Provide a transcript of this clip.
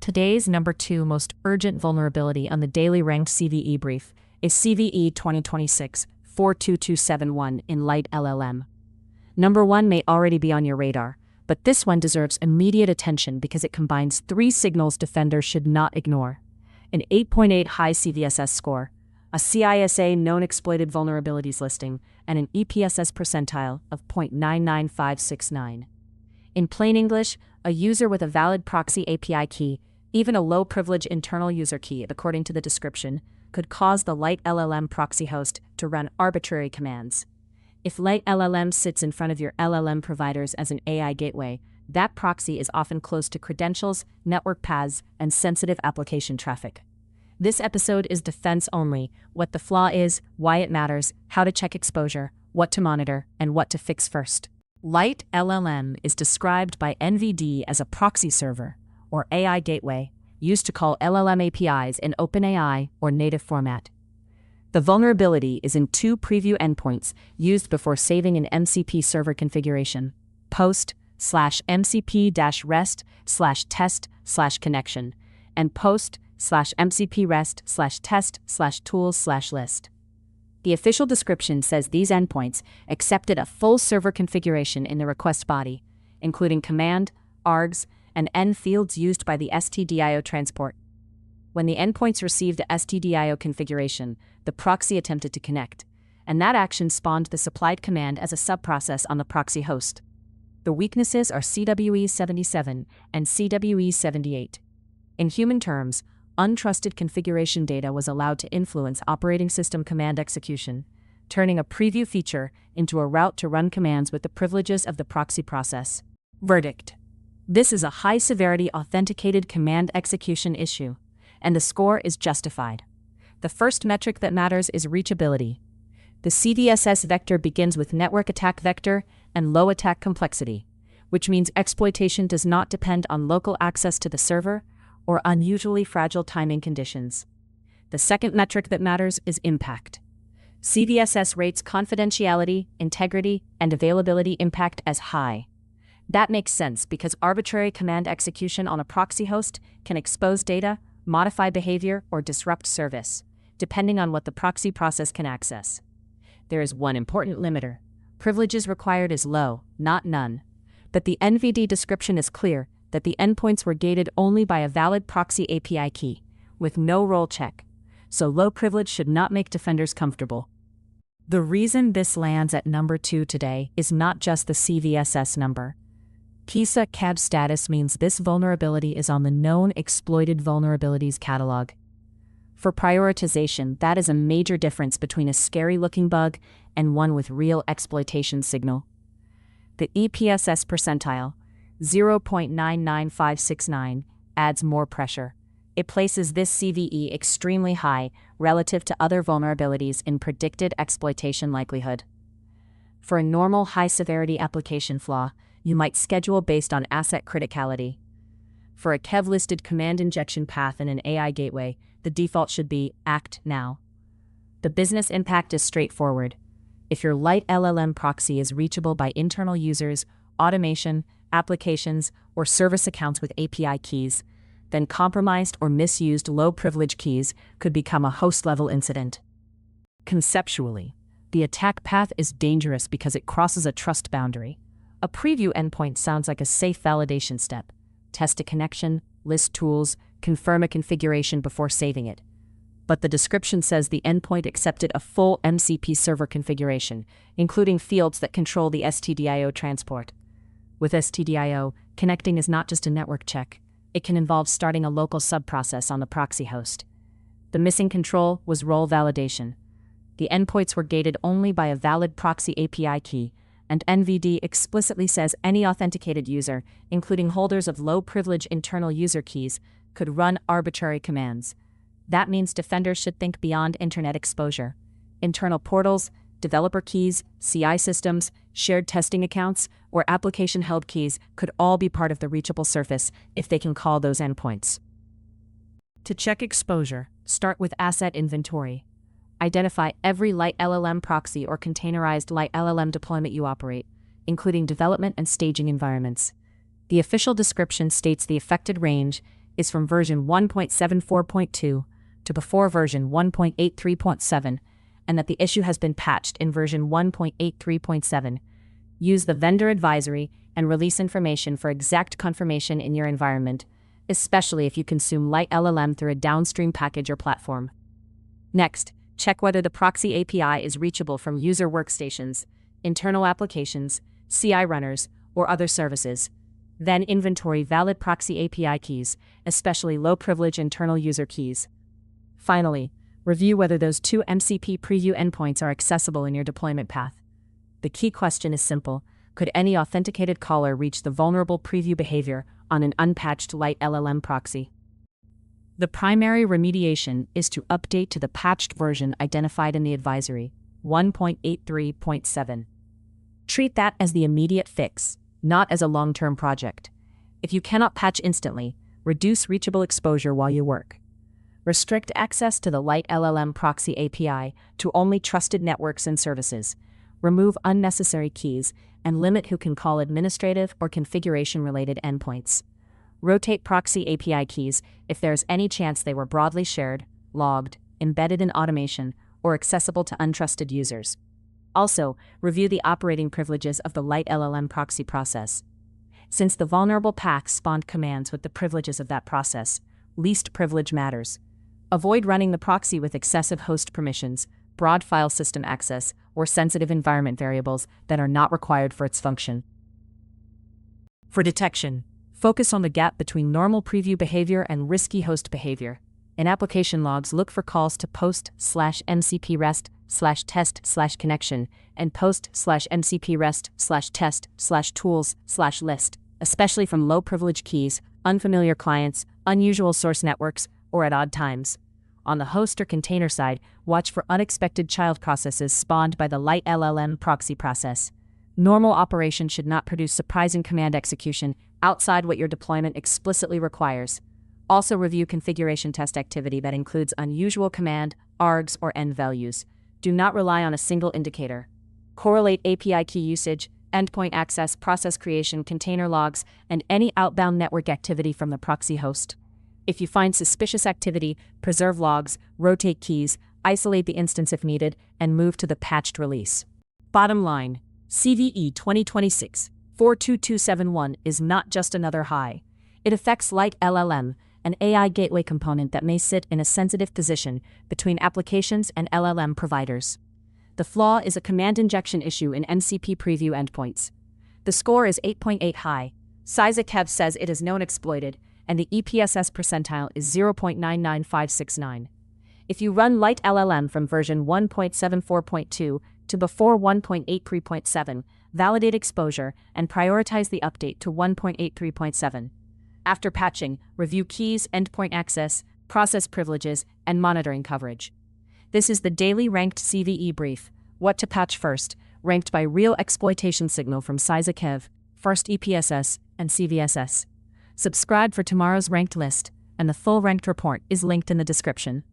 Today's number 2 most urgent vulnerability on the Daily Ranked CVE Brief is CVE-2026-42271 in LiteLLM. Number 1 may already be on your radar, but this one deserves immediate attention because it combines 3 signals defenders should not ignore: an 8.8 high CVSS score, a CISA known exploited vulnerabilities listing, and an EPSS percentile of 0.99569. In plain English, a user with a valid proxy API key, even a low-privilege internal user key according to the description, could cause the LiteLLM proxy host to run arbitrary commands. If LiteLLM sits in front of your LLM providers as an AI gateway, that proxy is often close to credentials, network paths, and sensitive application traffic. This episode is defense only: what the flaw is, why it matters, how to check exposure, what to monitor, and what to fix first. LiteLLM is described by NVD as a proxy server, or AI gateway, used to call LLM APIs in OpenAI or native format. The vulnerability is in 2 preview endpoints used before saving an MCP server configuration: post/mcp-rest/test/connection and post/mcp-rest/test/tools/list. The official description says these endpoints accepted a full server configuration in the request body, including command, args, and N fields used by the stdio transport. When the endpoints received the stdio configuration, the proxy attempted to connect, and that action spawned the supplied command as a subprocess on the proxy host. The weaknesses are CWE-77 and CWE-78. In human terms, untrusted configuration data was allowed to influence operating system command execution, turning a preview feature into a route to run commands with the privileges of the proxy process. Verdict: this is a high-severity authenticated command execution issue, and the score is justified. The first metric that matters is reachability. The CVSS vector begins with network attack vector and low attack complexity, which means exploitation does not depend on local access to the server or unusually fragile timing conditions. The second metric that matters is impact. CVSS rates confidentiality, integrity, and availability impact as high. That makes sense because arbitrary command execution on a proxy host can expose data, modify behavior, or disrupt service, depending on what the proxy process can access. There is one important limiter: privileges required is low, not none. But the NVD description is clear that the endpoints were gated only by a valid proxy API key, with no role check, so low privilege should not make defenders comfortable. The reason this lands at number 2 today is not just the CVSS number. CISA KEV status means this vulnerability is on the known exploited vulnerabilities catalog. For prioritization, that is a major difference between a scary-looking bug and one with real exploitation signal. The EPSS percentile, 0.99569, adds more pressure. It places this CVE extremely high relative to other vulnerabilities in predicted exploitation likelihood. For a normal high-severity application flaw, you might schedule based on asset criticality. For a KEV-listed command injection path in an AI gateway, the default should be act now. The business impact is straightforward. If your LiteLLM proxy is reachable by internal users, automation, applications, or service accounts with API keys, then compromised or misused low-privilege keys could become a host-level incident. Conceptually, the attack path is dangerous because it crosses a trust boundary. A preview endpoint sounds like a safe validation step: test a connection, list tools, confirm a configuration before saving it. But the description says the endpoint accepted a full MCP server configuration, including fields that control the stdio transport. With stdio, connecting is not just a network check. It can involve starting a local subprocess on the proxy host. The missing control was role validation. The endpoints were gated only by a valid proxy API key, and NVD explicitly says any authenticated user, including holders of low-privilege internal user keys, could run arbitrary commands. That means defenders should think beyond internet exposure. Internal portals, developer keys, CI systems, shared testing accounts, or application-held keys could all be part of the reachable surface if they can call those endpoints. To check exposure, start with asset inventory. Identify every LiteLLM proxy or containerized LiteLLM deployment you operate, including development and staging environments. The official description states the affected range, is from version 1.74.2 to before version 1.83.7, and that the issue has been patched in version 1.83.7. Use the vendor advisory and release information for exact confirmation in your environment, especially if you consume LiteLLM through a downstream package or platform. Next, check whether the proxy API is reachable from user workstations, internal applications, CI runners, or other services. Then inventory valid proxy API keys, especially low-privilege internal user keys. Finally, review whether those two MCP preview endpoints are accessible in your deployment path. The key question is simple: could any authenticated caller reach the vulnerable preview behavior on an unpatched LiteLLM proxy? The primary remediation is to update to the patched version identified in the advisory, 1.83.7. Treat that as the immediate fix, not as a long-term project. If you cannot patch instantly, reduce reachable exposure while you work. Restrict access to the LiteLLM proxy API to only trusted networks and services. Remove unnecessary keys and limit who can call administrative or configuration-related endpoints. Rotate proxy API keys if there is any chance they were broadly shared, logged, embedded in automation, or accessible to untrusted users. Also, review the operating privileges of the LiteLLM proxy process. Since the vulnerable path spawned commands with the privileges of that process, least privilege matters. Avoid running the proxy with excessive host permissions, broad file system access, or sensitive environment variables that are not required for its function. For detection, focus on the gap between normal preview behavior and risky host behavior. In application logs, look for calls to post/mcp rest/test/connection and post/mcp rest/test/tools/list, especially from low-privilege keys, unfamiliar clients, unusual source networks, or at odd times. On the host or container side, watch for unexpected child processes spawned by the LiteLLM proxy process. Normal operation should not produce surprising command execution outside what your deployment explicitly requires. Also review configuration test activity that includes unusual command, args, or end values. Do not rely on a single indicator. Correlate API key usage, endpoint access, process creation, container logs, and any outbound network activity from the proxy host. If you find suspicious activity, preserve logs, rotate keys, isolate the instance if needed, and move to the patched release. Bottom line, CVE 2026-42271 is not just another high. It affects LiteLLM, an AI gateway component that may sit in a sensitive position between applications and LLM providers. The flaw is a command injection issue in MCP preview endpoints. The score is 8.8 high. CISA KEV says it is known exploited, and the EPSS percentile is 0.99569. If you run LiteLLM from version 1.74.2 to before 1.83.7, validate exposure and prioritize the update to 1.83.7. After patching, review keys, endpoint access, process privileges, and monitoring coverage. This is the Daily Ranked CVE Brief, What to Patch First, ranked by real exploitation signal from CISA KEV, First EPSS, and CVSS. Subscribe for tomorrow's ranked list, and the full ranked report is linked in the description.